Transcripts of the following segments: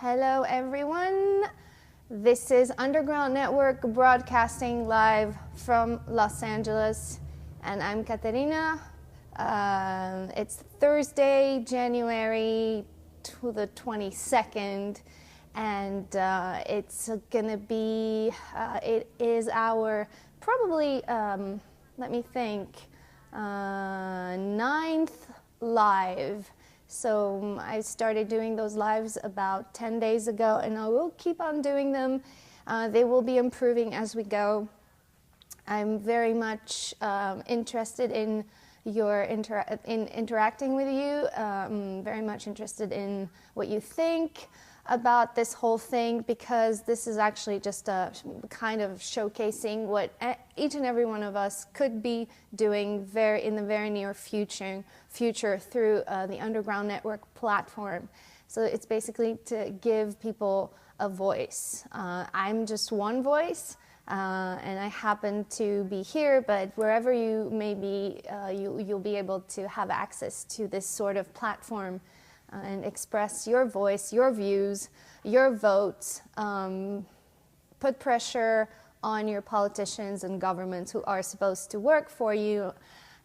Hello everyone, this is Underground Network broadcasting live from Los Angeles, and I'm Katerina. It's Thursday, January to the 22nd, and it's gonna be, it is our probably, let me think, 9th live. So I started doing those lives about 10 days ago, and I will keep on doing them. They will be improving as we go. I'm very much interested in your interacting with you. Very much interested in what you think about this whole thing, because this is actually just a kind of showcasing what each and every one of us could be doing in the very near future through the Underground Network platform. So it's basically to give people a voice. I'm just one voice, and I happen to be here, but wherever you may be, you'll be able to have access to this sort of platform and express your voice, your views, your votes, put pressure on your politicians and governments who are supposed to work for you,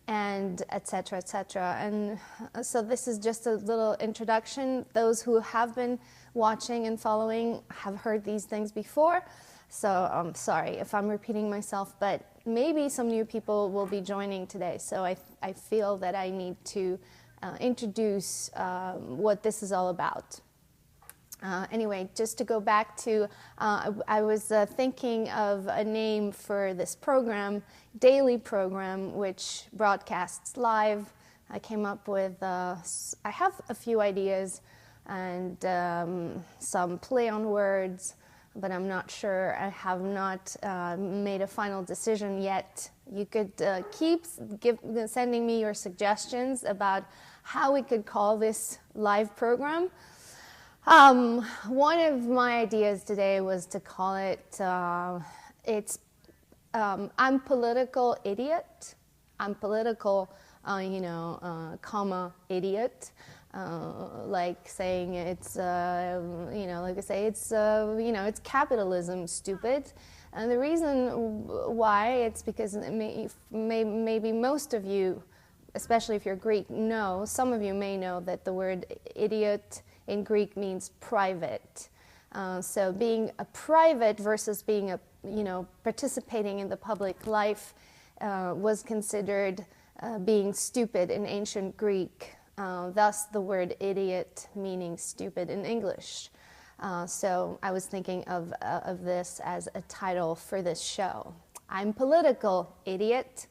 and etc., etc. And so this is just a little introduction. Those who have been watching and following have heard these things before, so I'm sorry if I'm repeating myself, but maybe some new people will be joining today, so I feel that I need to introduce what this is all about. Anyway, just to go back to, I was thinking of a name for this program, daily program, which broadcasts live. I came up with, I have a few ideas and some play on words, but I'm not sure. I have not made a final decision yet. You could keep sending me your suggestions about how we could call this live program. One of my ideas today was to call it, I'm political idiot. I'm political, comma, idiot. Like saying it's, like I say, it's, it's capitalism, stupid. And the reason why, it's because maybe most of you, especially if you're Greek, some of you may know that the word idiot in Greek means private. So being a private versus being participating in the public life was considered being stupid in ancient Greek. Thus the word idiot meaning stupid in English. So I was thinking of this as a title for this show. I'm political, idiot.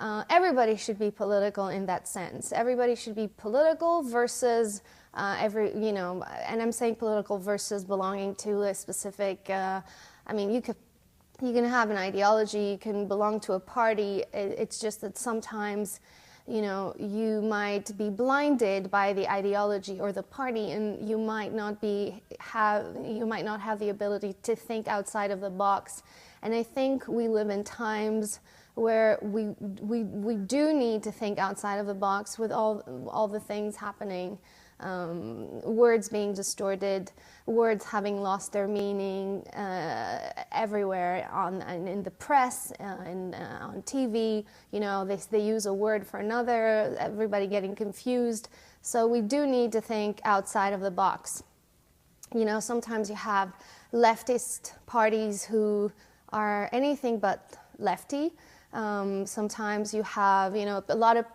Everybody should be political in that sense. Everybody should be political versus and I'm saying political versus belonging to a specific, you can have an ideology, you can belong to a party. It's just that sometimes, you might be blinded by the ideology or the party, and you might not have the ability to think outside of the box. And I think we live in times where we do need to think outside of the box with all the things happening. Words being distorted, words having lost their meaning everywhere in the press, on TV. They use a word for another, everybody getting confused. So we do need to think outside of the box. Sometimes you have leftist parties who are anything but lefty. Sometimes you have, a lot of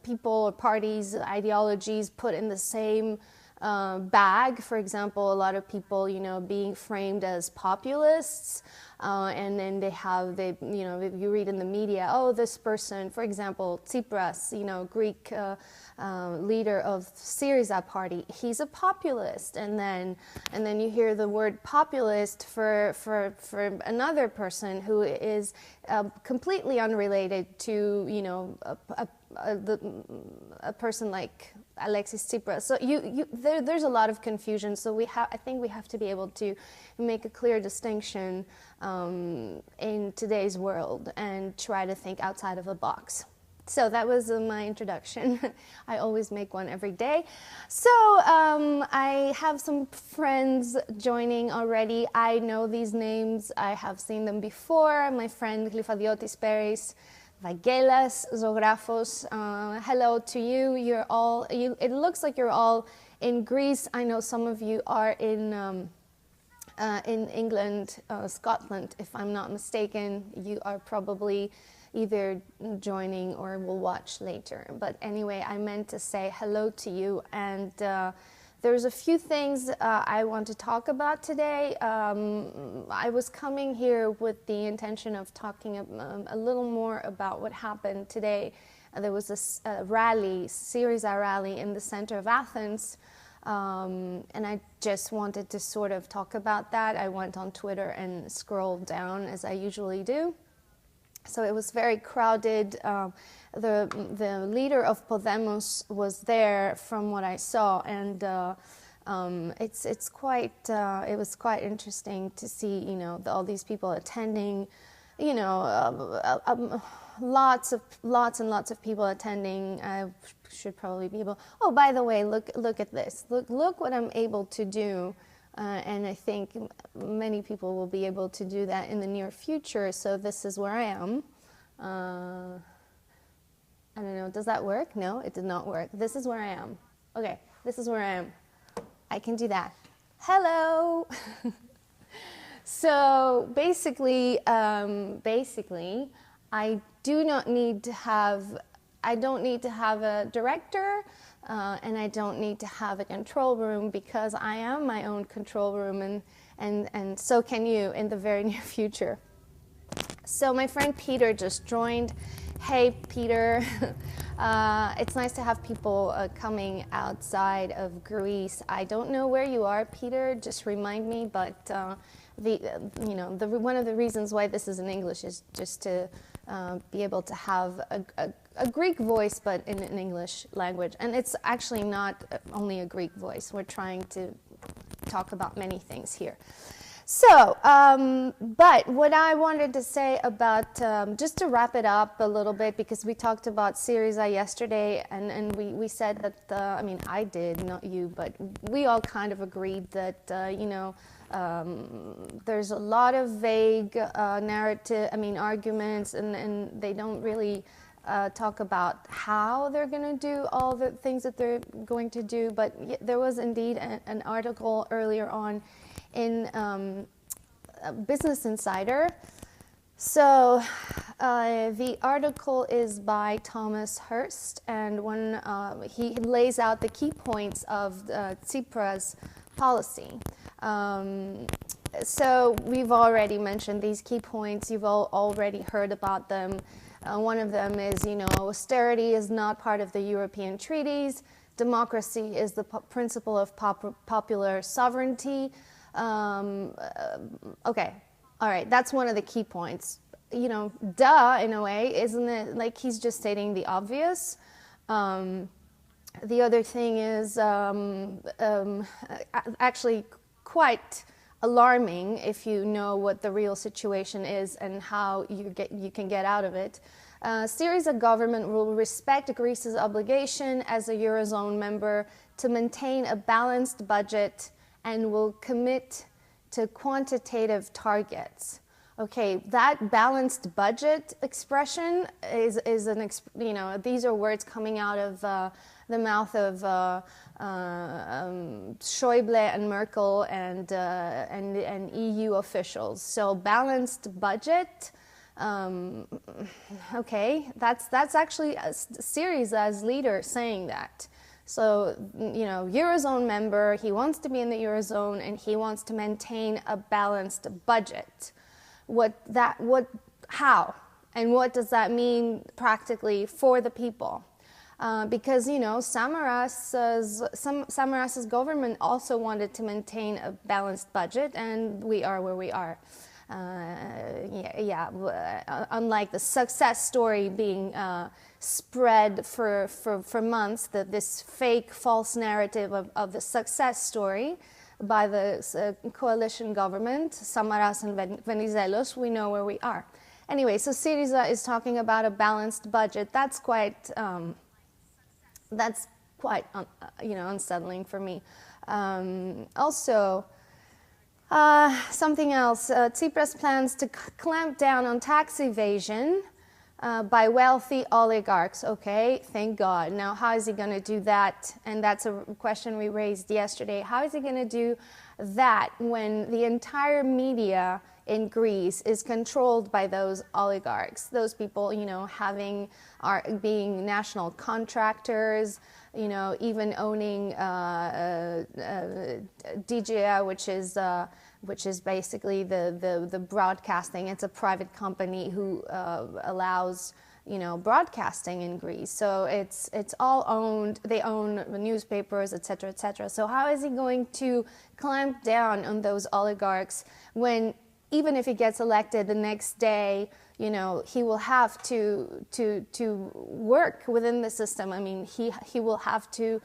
people or parties, ideologies put in the same bag. For example, a lot of people, being framed as populists, and then you read in the media, oh, this person, for example, Tsipras, Greek leader of Syriza party, he's a populist, and then you hear the word populist for another person who is completely unrelated to a person like Alexis Tsipras. So there's a lot of confusion. So I think we have to be able to make a clear distinction in today's world and try to think outside of the box. So that was my introduction. I always make one every day. So I have some friends joining already. I know these names. I have seen them before. My friend Glyphadiotis Peris, Vagelas, Zographos. Hello to you. You're all. It looks like you're all in Greece. I know some of you are in England, Scotland, if I'm not mistaken. You are probably either joining or will watch later. But anyway, I meant to say hello to you, and there's a few things I want to talk about today. I was coming here with the intention of talking a little more about what happened today. There was a rally, Syriza rally in the center of Athens, and I just wanted to sort of talk about that. I went on Twitter and scrolled down as I usually do. So it was very crowded. The leader of Podemos was there, from what I saw, and it was quite interesting to see, you know, all these people attending, you know, lots and lots of people attending. I should probably be able. Oh, by the way, look at this. Look what I'm able to do. And I think many people will be able to do that in the near future. So this is where I am. I don't know, does that work? No, it did not work. This is where I am. Okay, this is where I am. I can do that. Hello! So basically, I don't need to have a director. And I don't need to have a control room, because I am my own control room, and so can you in the very near future. So my friend Peter just joined. Hey Peter, it's nice to have people coming outside of Greece. I don't know where you are, Peter, just remind me, but one of the reasons why this is in English is just to be able to have a Greek voice, but in an English language. And it's actually not only a Greek voice. We're trying to talk about many things here. So, but what I wanted to say about, just to wrap it up a little bit, because we talked about Syriza yesterday, and we said that, I mean, I did, not you, but we all kind of agreed that, there's a lot of vague arguments, and they don't really talk about how they're going to do all the things that they're going to do. But there was indeed an article earlier on in Business Insider. So the article is by Thomas Hurst, and he lays out the key points of Tsipra's policy. So we've already mentioned these key points. You've all already heard about them. One of them is, austerity is not part of the European treaties. Democracy is the principle of popular sovereignty. Okay, all right, that's one of the key points. Duh, in a way, isn't it? Like, he's just stating the obvious. The other thing is actually quite alarming if you know what the real situation is and how you can get out of it. Syriza government will respect Greece's obligation as a Eurozone member to maintain a balanced budget and will commit to quantitative targets. Okay, that balanced budget expression is these are words coming out of the mouth of Schäuble and Merkel and EU officials. So balanced budget. Okay, that's actually Syriza's leader saying that. So, Eurozone member, he wants to be in the Eurozone and he wants to maintain a balanced budget. How? And what does that mean practically for the people? Because, Samaras's government also wanted to maintain a balanced budget, and we are where we are. Unlike the success story being spread for months, this fake, false narrative of the success story by the coalition government, Samaras and Venizelos, we know where we are. Anyway, so Syriza is talking about a balanced budget. That's quite unsettling for me. Also, something else. Tsipras plans to clamp down on tax evasion by wealthy oligarchs. Okay, thank God. Now, how is he going to do that? And that's a question we raised yesterday. How is he going to do that when the entire media in Greece is controlled by those oligarchs? Those people, being national contractors, even owning DGA, which is basically the broadcasting. It's a private company who allows broadcasting in Greece. So it's all owned. They own the newspapers, etc., etc. So how is he going to clamp down on those oligarchs when, even if he gets elected the next day, he will have to work within the system? I mean, he will have to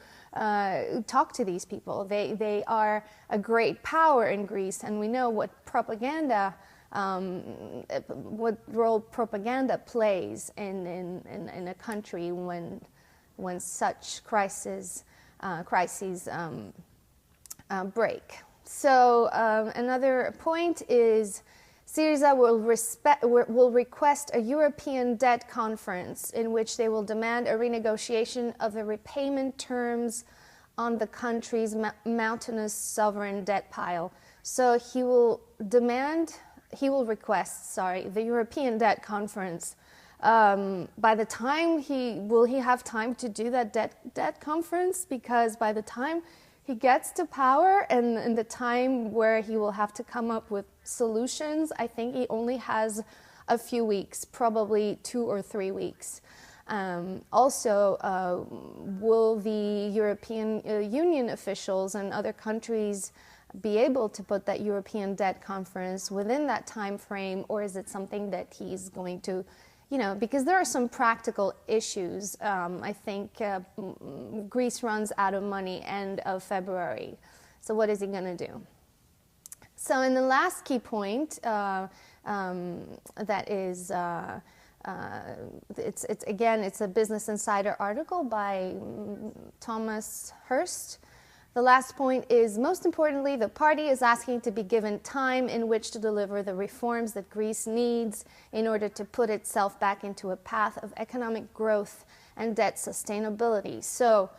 talk to these people. They are a great power in Greece, and we know what propaganda, what role propaganda plays in a country when such crises break. So another point is Syriza will request a European debt conference in which they will demand a renegotiation of the repayment terms on the country's mountainous sovereign debt pile. So he will request the European debt conference. By the time will he have time to do that debt conference? Because by the time he gets to power and the time where he will have to come up with solutions, I think he only has a few weeks, probably 2 or 3 weeks. Also, will the European Union officials and other countries be able to put that European debt conference within that time frame, or is it something that he's going to, because there are some practical issues. I think Greece runs out of money end of February. So what is he going to do? So in the last key point, that is, it's a Business Insider article by Thomas Hurst. The last point is, most importantly, the party is asking to be given time in which to deliver the reforms that Greece needs in order to put itself back into a path of economic growth and debt sustainability. So,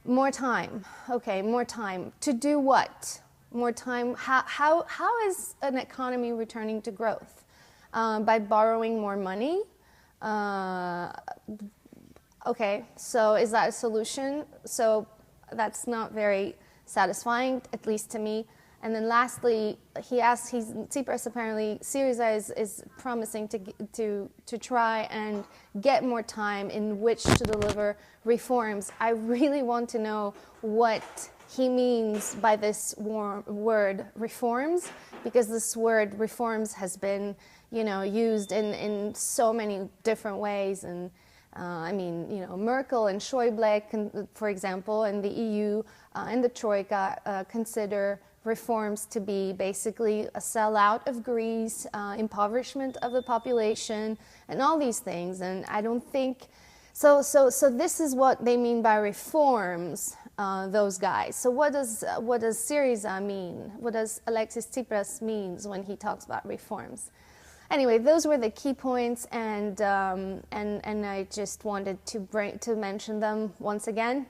more time. Okay, more time. To do what? More time. How is an economy returning to growth? By borrowing more money? Okay, so is that a solution? So that's not very satisfying, at least to me. And then lastly, Tsipras apparently, Syriza is promising to try and get more time in which to deliver reforms. I really want to know what he means by this word reforms, because this word reforms has been, used in so many different ways. And Merkel and Schäuble, for example, and the EU and the Troika consider reforms to be basically a sellout of Greece, impoverishment of the population, and all these things. And I don't think so. This is what they mean by reforms. Those guys. So what does Syriza mean? What does Alexis Tsipras means when he talks about reforms? Anyway, those were the key points, and I just wanted to mention them once again.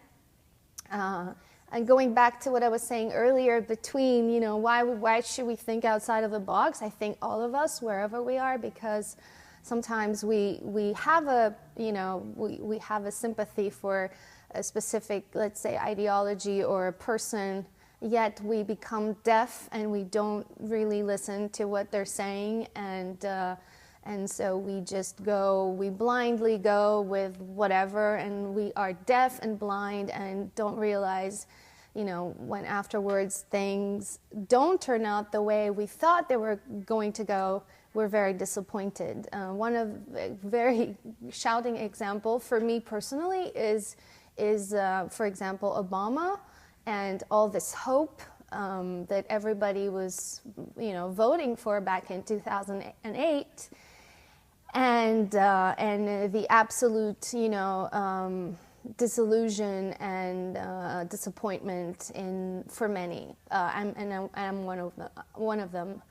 And going back to what I was saying earlier, between why should we think outside of the box? I think all of us, wherever we are, because sometimes we have a we have a sympathy for a specific, let's say, ideology or a person, yet we become deaf and we don't really listen to what they're saying, and so we blindly go with whatever, and we are deaf and blind and don't realize, when afterwards things don't turn out the way we thought they were going to go, we're very disappointed. One of a very shouting example for me personally is for example, Obama and all this hope that everybody was, voting for back in 2008. and the absolute, disillusion and disappointment for many. I'm one of them,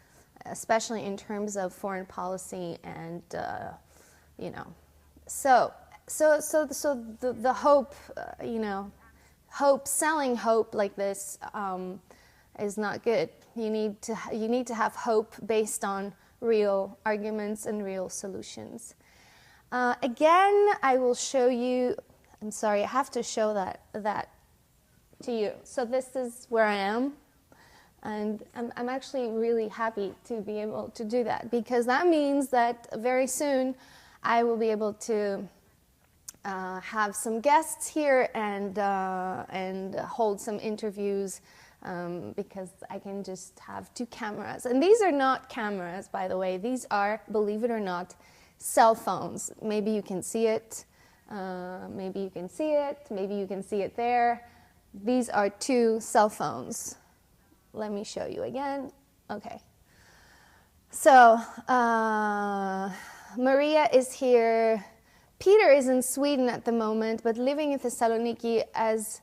especially in terms of foreign policy and So the hope, selling hope like this is not good. You need to have hope based on real arguments and real solutions. Again, I will show you. I'm sorry, I have to show that to you. So this is where I am, and I'm actually really happy to be able to do that, because that means that very soon I will be able to have some guests here and hold some interviews, because I can just have 2 cameras. And these are not cameras, by the way. These are, believe it or not, cell phones. Maybe you can see it. Maybe you can see it. Maybe you can see it there. These are 2 cell phones. Let me show you again. Okay. So Maria is here. Peter is in Sweden at the moment, but living in Thessaloniki as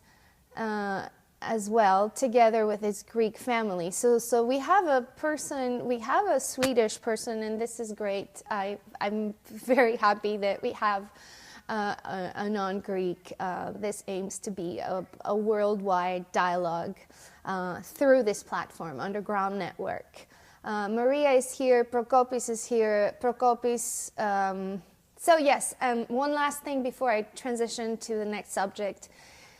well, together with his Greek family. So we have a Swedish person, and this is great. I'm very happy that we have a non-Greek. This aims to be a worldwide dialogue through this platform, Underground Network. Maria is here, Prokopis is here. Prokopis, so yes, one last thing before I transition to the next subject.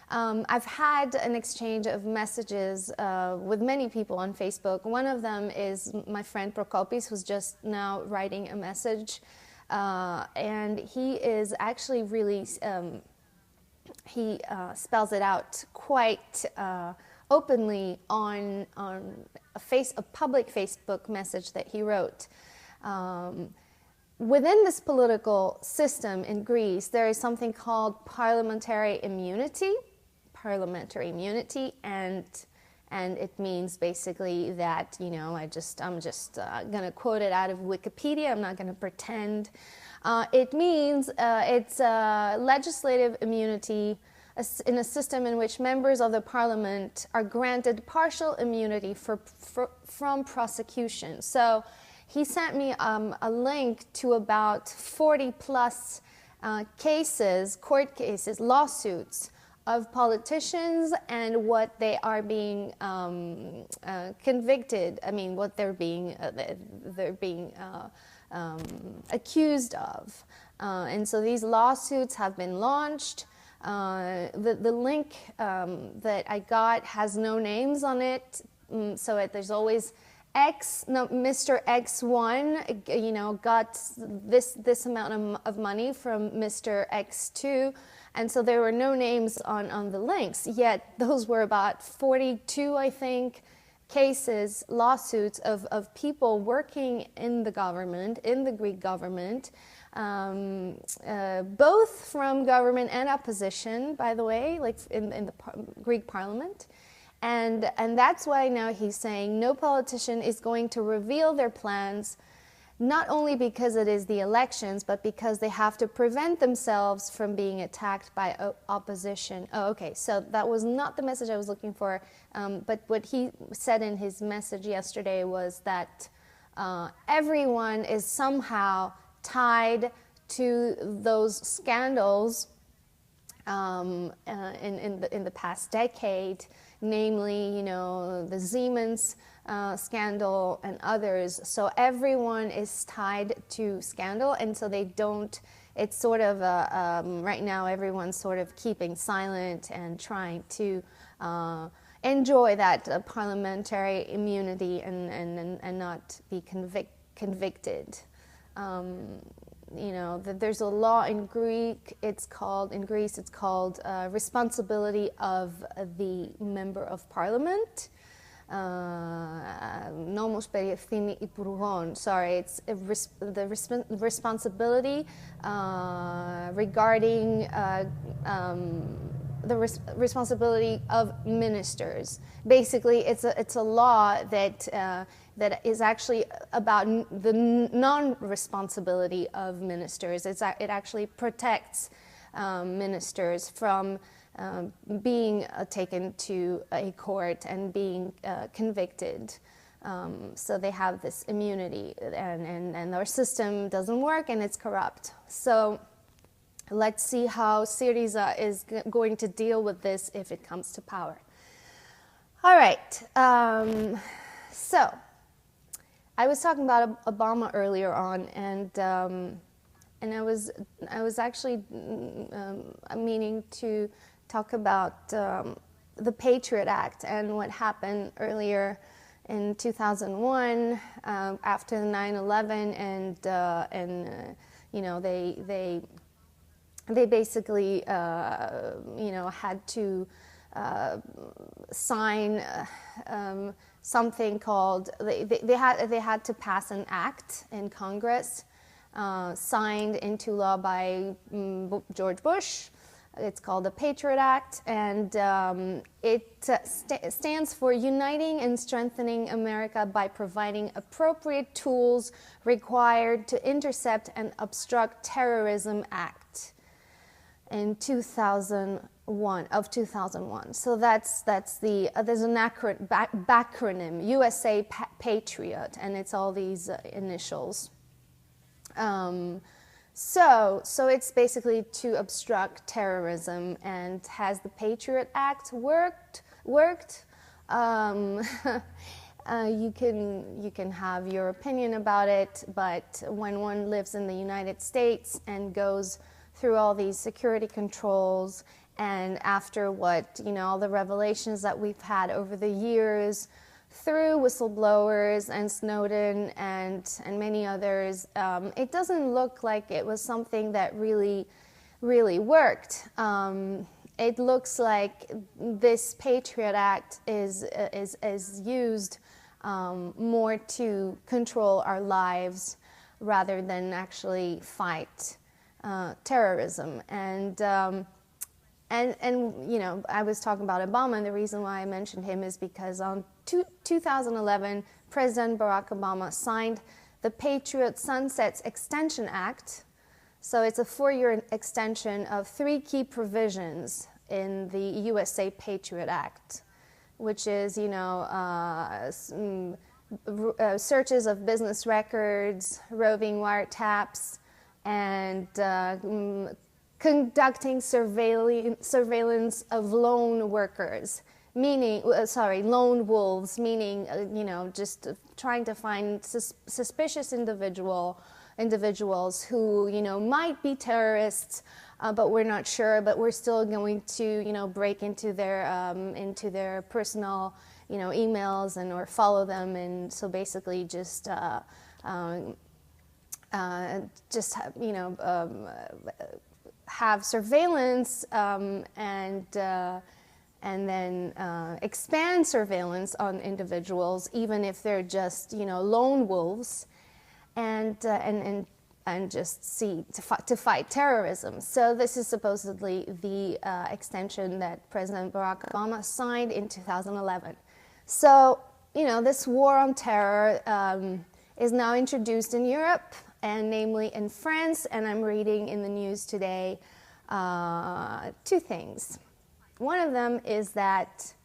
I've had an exchange of messages with many people on Facebook. One of them is my friend Prokopis, who's just now writing a message. And he is actually really, he spells it out quite openly on a public Facebook message that he wrote. Within this political system in Greece, there is something called parliamentary immunity, and it means basically that, I'm just going to quote it out of Wikipedia. I'm not going to pretend. It means it's legislative immunity in a system in which members of the parliament are granted partial immunity from prosecution. So he sent me a link to about 40 plus cases, court cases, lawsuits of politicians and what they are being convicted. I mean, what they're being accused of. And so these lawsuits have been launched. The link that I got has no names on it, so there's always Mr. X1, got this amount of money from Mr. X2, and so there were no names on the links. Yet those were about 42, I think, cases, lawsuits of people working in the government, in the Greek government, both from government and opposition, by the way, like in the Greek parliament. And that's why now he's saying no politician is going to reveal their plans, not only because it is the elections, but because they have to prevent themselves from being attacked by opposition. Oh, okay, so that was not the message I was looking for, but what he said in his message yesterday was that everyone is somehow tied to those scandals in the past decade, namely, the Siemens scandal and others. So everyone is tied to scandal, and so they don't. It's sort of right now everyone's sort of keeping silent and trying to enjoy that parliamentary immunity and not be convicted. There's a law in Greek. It's called responsibility of the member of parliament. Νόμος περί ευθύνη υπουργών. Sorry, it's the responsibility regarding responsibility of ministers. Basically, it's a law that that is actually about the non-responsibility of ministers. It actually protects ministers from being taken to a court and being convicted. So they have this immunity, and our system doesn't work and it's corrupt. So let's see how Syriza is going to deal with this if it comes to power. All right. So I was talking about Obama earlier on, and I was actually meaning to talk about the Patriot Act and what happened earlier in 2001 after 9/11, and you know, they basically you know, had to sign something called, they had to pass an act in Congress signed into law by George Bush. It's called the Patriot Act, and it stands for Uniting and Strengthening America by Providing Appropriate Tools Required to Intercept and Obstruct Terrorism Act in 2001. So that's the there's an backronym, USA Patriot, and it's all these initials. So it's basically to obstruct terrorism. And has the Patriot Act worked? You can have your opinion about it, but when one lives in the United States and goes through all these security controls, and after what, you know, all the revelations that we've had over the years through whistleblowers and Snowden and many others, it doesn't look like it was something that really worked. It looks like this Patriot Act is used more to control our lives rather than actually fight terrorism. And you know, I was talking about Obama, and the reason why I mentioned him is because on 2011, President Barack Obama signed the Patriot Sunsets Extension Act. So it's a 4-year extension of 3 key provisions in the USA Patriot Act, which is, you know, searches of business records, roving wiretaps, and conducting surveillance of lone workers, meaning, lone wolves, meaning, you know, just trying to find suspicious individuals who, you know, might be terrorists, but we're not sure, but we're still going to, you know, break into their personal, you know, emails and or follow them, and so basically just you know, have surveillance and then expand surveillance on individuals, even if they're just, you know, lone wolves, and just to fight terrorism. So this is supposedly the extension that President Barack Obama signed in 2011. So, you know, this war on terror is now introduced in Europe, and namely in France, and I'm reading in the news today 2 things. One of them is that,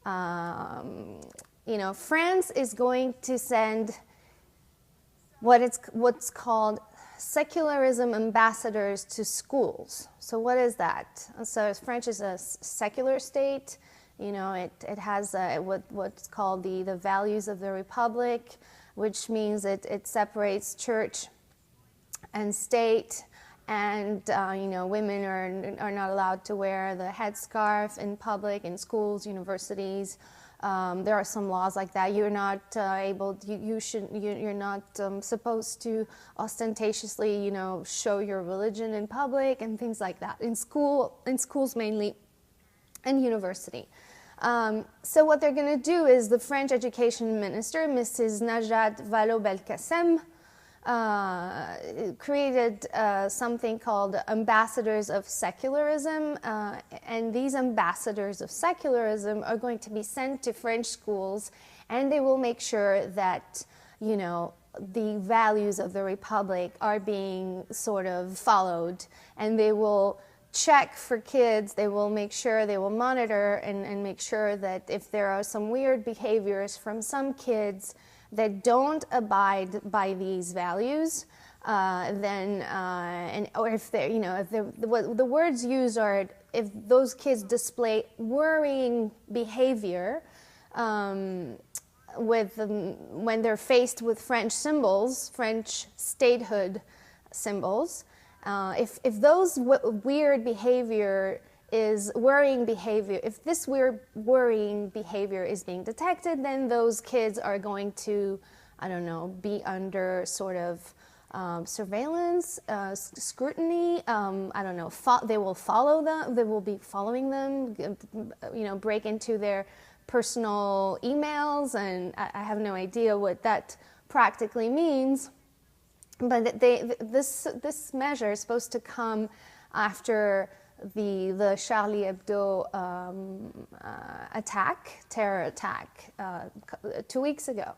you know, France is going to send what's called secularism ambassadors to schools. So what is that? So France is a secular state. You know, it has what's called the values of the Republic, which means it separates church and state. And you know, women are not allowed to wear the headscarf in public, in schools, universities. There are some laws like that. You're not you're not supposed to ostentatiously, you know, show your religion in public and things like that. In schools mainly, and university. So what they're going to do is the French education minister, Mrs. Najat Vallaud-Belkacem, created something called ambassadors of secularism, and these ambassadors of secularism are going to be sent to French schools, and they will make sure that, you know, the values of the Republic are being sort of followed, and they will check for kids, they will make sure, they will monitor and make sure that if there are some weird behaviors from some kids that don't abide by these values, or if they're, you know, if what the words used are, if those kids display worrying behavior, when they're faced with French symbols, French statehood symbols, if those weird behavior is worrying behavior, if this weird worrying behavior is being detected, then those kids are going to, I don't know, be under sort of surveillance, scrutiny, I don't know, they will follow them, they will be following them, you know, break into their personal emails, and I have no idea what that practically means. But this measure is supposed to come after the Charlie Hebdo terror attack 2 weeks ago.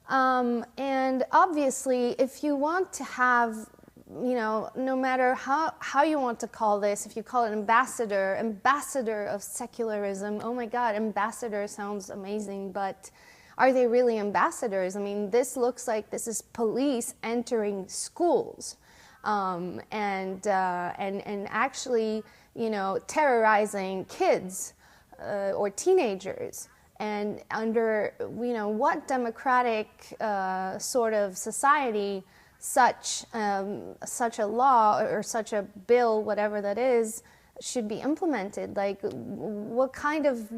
And obviously, if you want to have, you know, no matter how you want to call this, if you call it ambassador of secularism, oh my God, ambassador sounds amazing, but are they really ambassadors? I mean, this looks like this is police entering schools, and actually, you know, terrorizing kids or teenagers. And under, you know, what democratic sort of society such a law or such a bill, whatever that is, should be implemented? Like, what kind of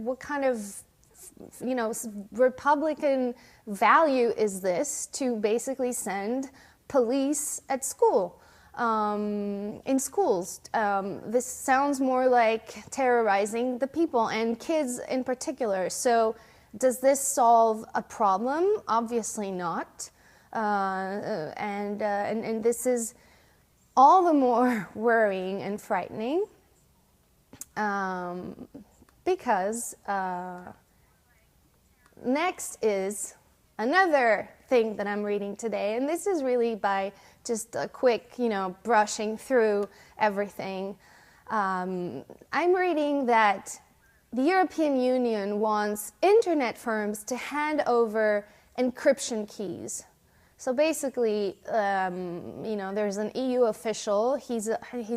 you know, Republican value is this to basically send police at school, in schools? This sounds more like terrorizing the people and kids in particular. So does this solve a problem? Obviously not. And this is all the more worrying and frightening because next is another thing that I'm reading today, and this is really by just a quick, you know, brushing through everything. I'm reading that the European Union wants internet firms to hand over encryption keys. So basically, you know, there's an EU official. His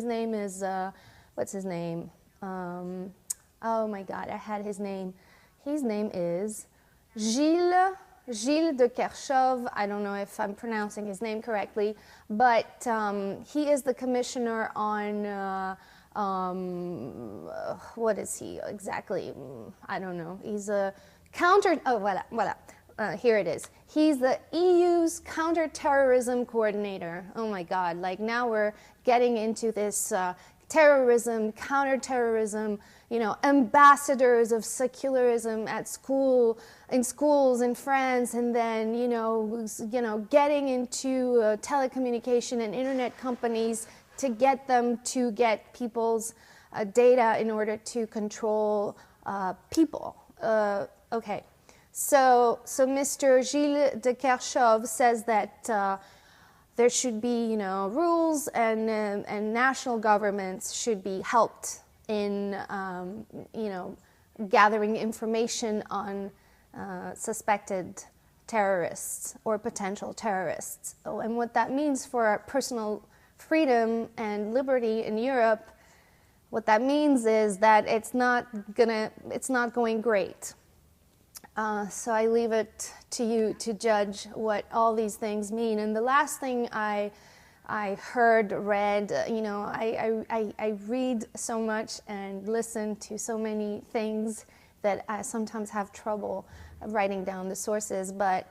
name is, what's his name? Oh my God, I had his name. His name is Gilles de Kerchove. I don't know if I'm pronouncing his name correctly, but he is the commissioner on, what is he exactly? I don't know. He's a voilà. Here it is. He's the EU's counterterrorism coordinator. Oh my God, like now we're getting into this terrorism, counterterrorism, you know, ambassadors of secularism at school, in schools in France, and then, you know, getting into telecommunication and internet companies to get them to get people's data in order to control people. Okay. So Mr. Gilles de Kerchove says that there should be, you know, rules, and national governments should be helped in, you know, gathering information on suspected terrorists or potential terrorists. Oh, and what that means for our personal freedom and liberty in Europe, what that means is that it's not going great. So I leave it to you to judge what all these things mean. And the last thing I read, you know, I read so much and listen to so many things that I sometimes have trouble writing down the sources. But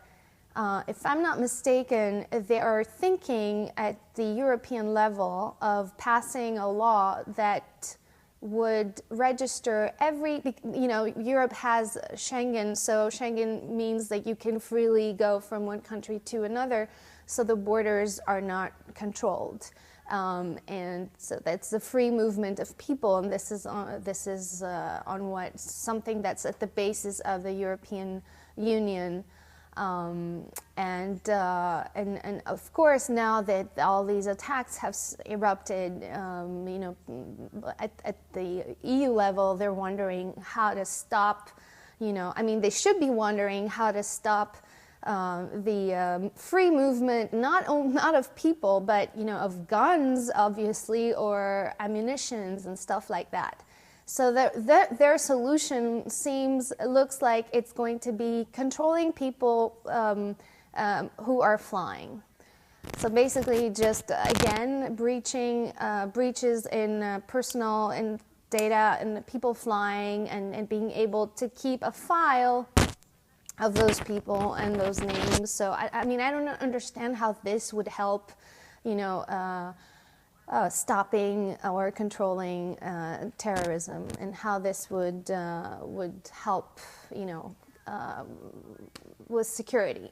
if I'm not mistaken, they are thinking at the European level of passing a law that would register every, you know, Europe has Schengen, so Schengen means that you can freely go from one country to another. so the borders are not controlled. And so that's the free movement of people, and this is on what something that's at the basis of the European Union. And of course, now that all these attacks have erupted, at the EU level, they're wondering how to stop. They should be wondering how to stop the free movement, not of people, but of guns, obviously, or ammunitions and stuff like that. So their solution looks like it's going to be controlling people who are flying. So basically, just again breaches in personal and data and people flying, and being able to keep a file of those people and those names. So I don't understand how this would help, stopping or controlling terrorism, and how this would help, with security.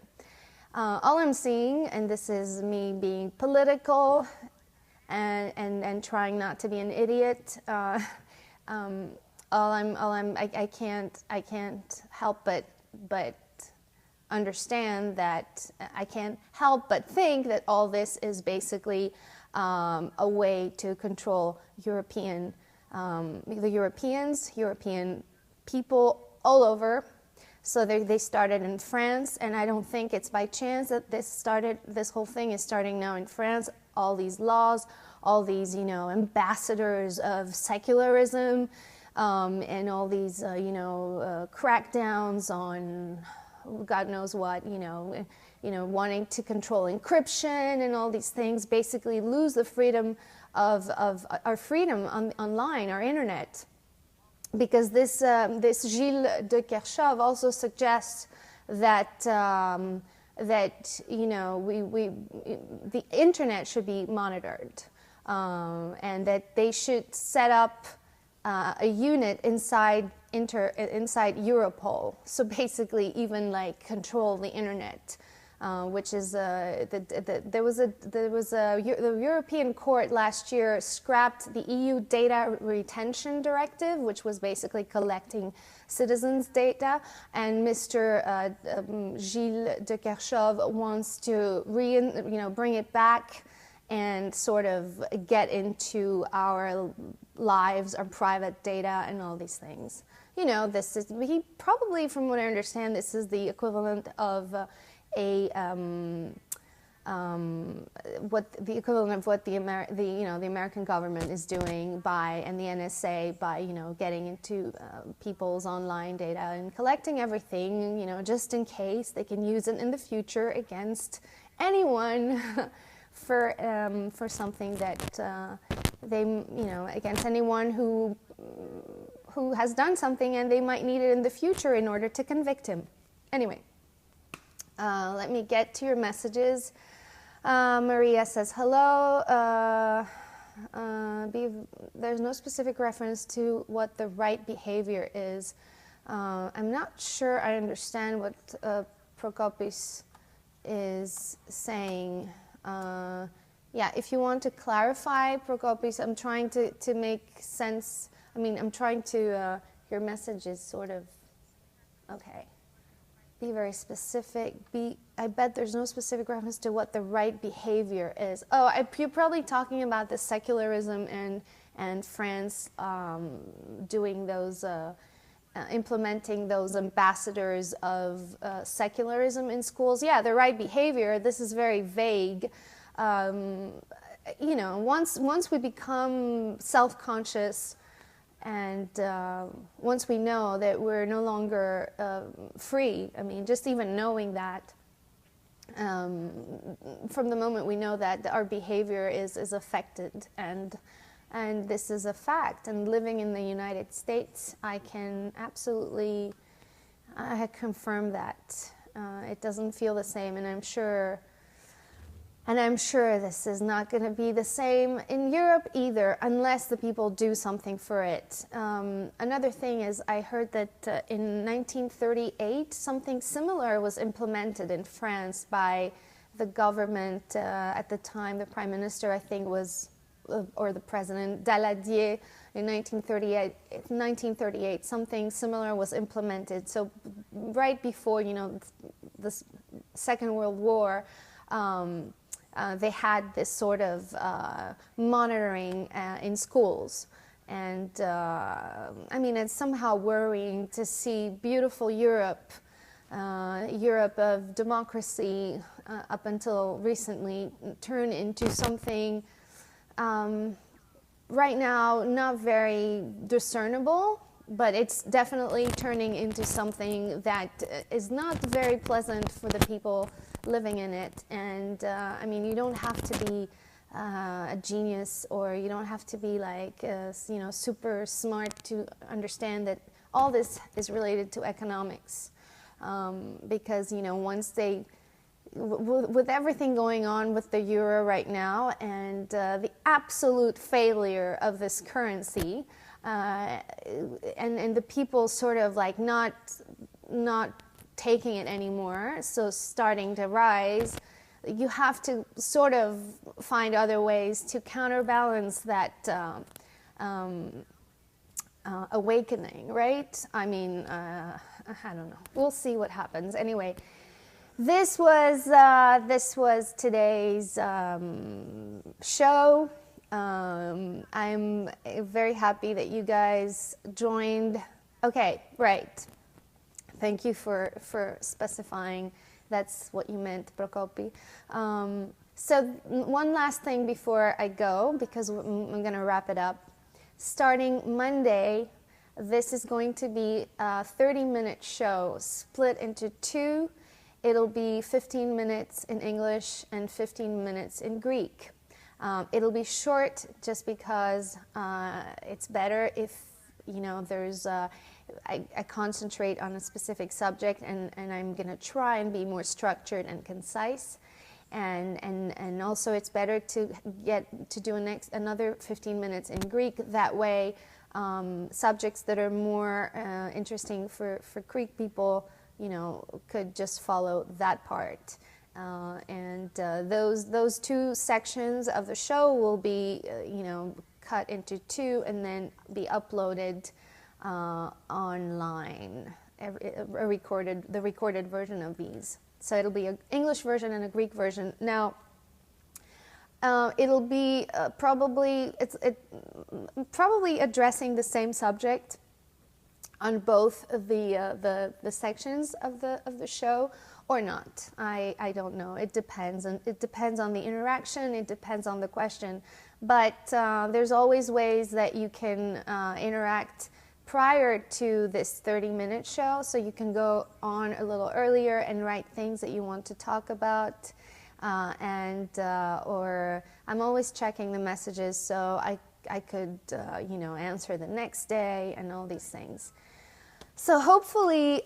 All I'm seeing, and this is me being political and trying not to be an idiot. I can't help but understand that I can't help but think that all this is basically a way to control European people all over. So they started in France, and I don't think it's by chance that this whole thing is starting now in France. All these laws, all these ambassadors of secularism, and all these crackdowns on God knows what, wanting to control encryption and all these things, basically lose the freedom of our freedom online, our internet. Because this Gilles de Kerchove also suggests that the internet should be monitored, and that they should set up a unit inside Europol. So basically, even like control the internet, which is the European Court last year scrapped the EU Data Retention Directive, which was basically collecting citizens' data, and Mr. Gilles de Kerchove wants to bring it back and sort of get into our lives, our private data, and all these things. He probably, from what I understand, this is the equivalent of what the American government is doing and the NSA by getting into people's online data and collecting everything, just in case they can use it in the future against anyone. For something that against anyone who has done something, and they might need it in the future in order to convict him. Anyway, let me get to your messages. Maria says hello. There's no specific reference to what the right behavior is. I'm not sure I understand what Prokopis is saying. If you want to clarify, Prokopis, I'm trying to make sense. I'm trying to, your message is sort of, okay. Be very specific. I bet there's no specific reference to what the right behavior is. Oh, you're probably talking about the secularism and France doing those, implementing those ambassadors of secularism in schools. Yeah, the right behavior. This is very vague. Once we become self-conscious, and once we know that we're no longer free, just even knowing that, from the moment we know that our behavior is affected, and this is a fact. And living in the United States, I can absolutely confirm that. It doesn't feel the same, and I'm sure this is not going to be the same in Europe either, unless the people do something for it. Another thing is, I heard that in 1938, something similar was implemented in France by the government at the time, the prime minister, I think, was, or the president, Daladier, in 1938, something similar was implemented. So right before, the Second World War, they had this sort of monitoring in schools. And I mean, it's somehow worrying to see beautiful Europe, Europe of democracy up until recently, turn into something right now not very discernible, but it's definitely turning into something that is not very pleasant for the people living in it. And I mean, you don't have to be a genius, or you don't have to be like super smart to understand that all this is related to economics, because once they, with everything going on with the euro right now, and the absolute failure of this currency, and the people sort of like not taking it anymore, so starting to rise, you have to sort of find other ways to counterbalance that awakening, right? I mean, I don't know. We'll see what happens. Anyway, this was today's show. I'm very happy that you guys joined. Okay, right. Thank you for specifying that's what you meant, Prokopi. So one last thing before I go, because I'm going to wrap it up. Starting Monday, this is going to be a 30-minute show split into two. It'll be 15 minutes in English and 15 minutes in Greek. It'll be short just because it's better if, there's I concentrate on a specific subject, and I'm going to try and be more structured and concise. And also it's better to do another 15 minutes in Greek. That way, subjects that are more interesting for Greek people, could just follow that part. And those two sections of the show will be, cut into two and then be uploaded online, the recorded version of these. So it'll be an English version and a Greek version. Now, it'll be probably addressing the same subject on both the sections of the show, or not. I don't know. It depends, and it depends on the interaction. It depends on the question. But there's always ways that you can interact prior to this 30-minute show, so you can go on a little earlier and write things that you want to talk about, or I'm always checking the messages, so I could answer the next day and all these things. So hopefully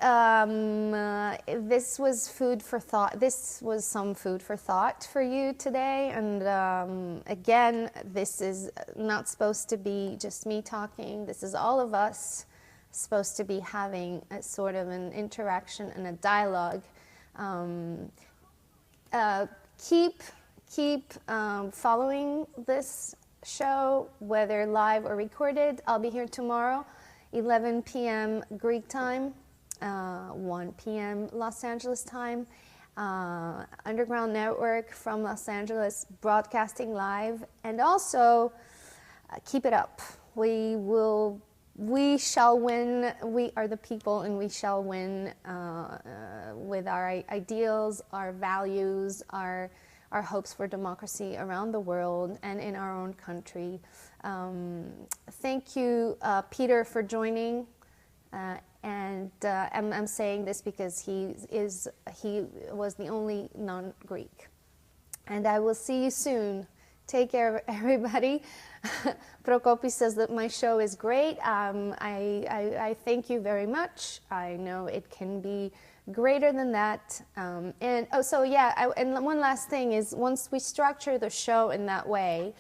this was food for thought. This was some food for thought for you today. And again, this is not supposed to be just me talking. This is all of us supposed to be having a sort of an interaction and a dialogue. Keep following this show, whether live or recorded. I'll be here tomorrow. 11 p.m. Greek time, 1 p.m. Los Angeles time, Underground Network from Los Angeles, broadcasting live, and also keep it up. We shall win. We are the people, and we shall win with our ideals, our values, our hopes for democracy around the world and in our own country. Thank you, Peter, for joining. I'm saying this because he was the only non-Greek. And I will see you soon. Take care, everybody. Prokopi says that my show is great. I thank you very much. I know it can be greater than that. And one last thing is, once we structure the show in that way,